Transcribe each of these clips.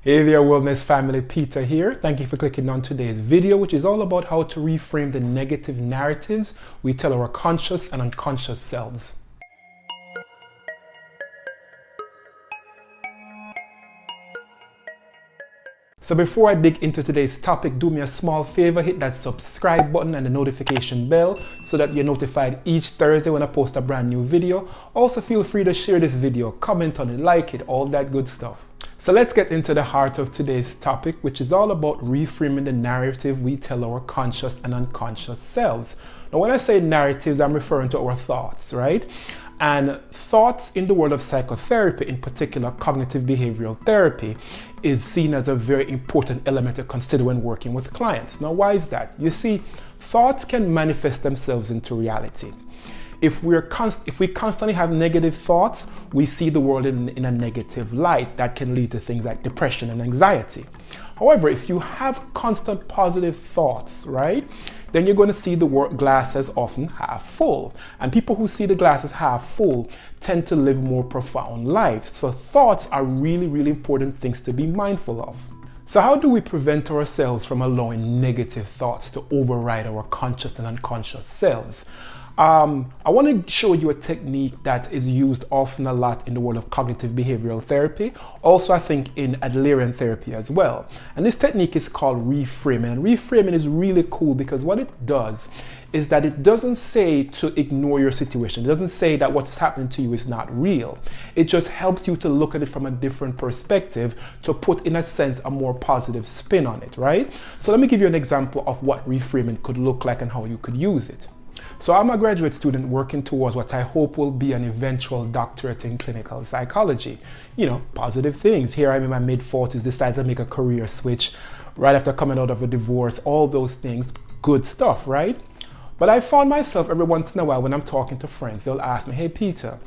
Hey there, wellness family, Peter here. Thank you for clicking on today's video, which is all about how to reframe the negative narratives we tell our conscious and unconscious selves. So before I dig into today's topic, do me a small favor, hit that subscribe button and the notification bell so that you're notified each Thursday when I post a brand new video. Also feel free to share this video, comment on it, like it, all that good stuff. So let's get into the heart of today's topic, which is all about reframing the narrative we tell our conscious and unconscious selves. Now, when I say narratives, I'm referring to our thoughts, right? And thoughts in the world of psychotherapy, in particular cognitive behavioral therapy, is seen as a very important element to consider when working with clients. Now, why is that? You see, thoughts can manifest themselves into reality. If we constantly have negative thoughts, we see the world in a negative light that can lead to things like depression and anxiety. However, if you have constant positive thoughts, right, then you're going to see the glass as often half full. And people who see the glass as half full tend to live more profound lives. So thoughts are really, really important things to be mindful of. So how do we prevent ourselves from allowing negative thoughts to override our conscious and unconscious selves? I want to show you a technique that is used often a lot in the world of cognitive behavioral therapy. Also, I think in Adlerian therapy as well. And this technique is called reframing. And reframing is really cool because what it does is that it doesn't say to ignore your situation. It doesn't say that what's happening to you is not real. It just helps you to look at it from a different perspective, to put, in a sense, a more positive spin on it, right? So let me give you an example of what reframing could look like and how you could use it. So I'm a graduate student working towards what I hope will be an eventual doctorate in clinical psychology. You know, positive things. Here I'm in my mid-40s, decided to make a career switch right after coming out of a divorce, all those things, good stuff, right? But I found myself every once in a while when I'm talking to friends, they'll ask me, hey Peter,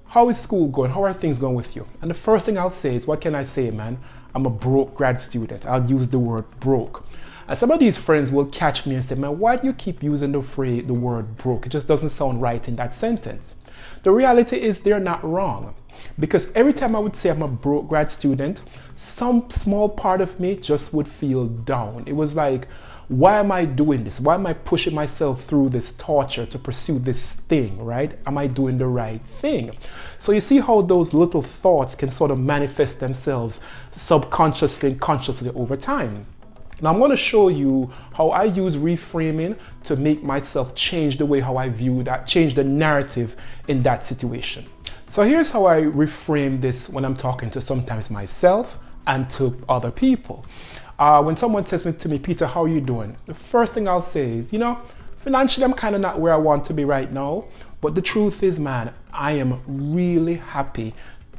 how is school going? How are things going with you? And the first thing I'll say is, what can I say, man? I'm a broke grad student. I'll use the word broke. And some of these friends will catch me and say, man, why do you keep using the word broke? It just doesn't sound right in that sentence. The reality is they're not wrong. Because every time I would say I'm a broke grad student, some small part of me just would feel down. It was like, why am I doing this? Why am I pushing myself through this torture to pursue this thing, right? Am I doing the right thing? So you see how those little thoughts can sort of manifest themselves subconsciously and consciously over time. Now I'm going to show you how I use reframing to make myself change the way how I view that, change the narrative in that situation. So here's how I reframe this when I'm talking to sometimes myself and to other people. When someone says to me, Peter, how are you doing? The first thing I'll say is, you know, financially I'm kind of not where I want to be right now. But the truth is, man, I am really happy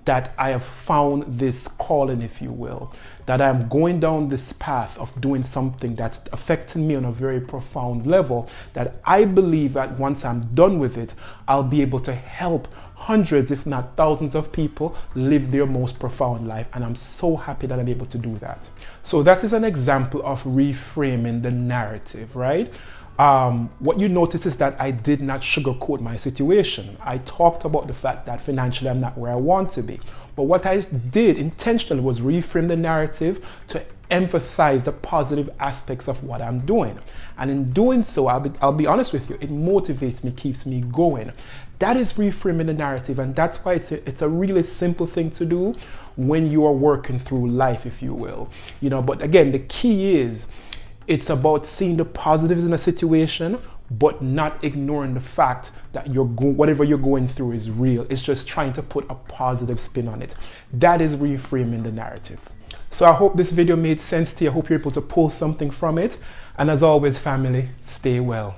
that I have found this calling, if you will, that I'm going down this path of doing something that's affecting me on a very profound level, that I believe that once I'm done with it, I'll be able to help hundreds, if not thousands of people live their most profound life. And I'm so happy that I'm able to do that. So that is an example of reframing the narrative, right? What you notice is that I did not sugarcoat my situation. I talked about the fact that financially I'm not where I want to be. But what I did intentionally was reframe the narrative to emphasize the positive aspects of what I'm doing. And in doing so, I'll be honest with you, it motivates me, keeps me going. That is reframing the narrative, and that's why it's a really simple thing to do when you are working through life, if you will. You know, but again, the key is it's about seeing the positives in a situation, but not ignoring the fact that whatever you're going through is real. It's just trying to put a positive spin on it. That is reframing the narrative. So I hope this video made sense to you. I hope you're able to pull something from it. And as always, family, stay well.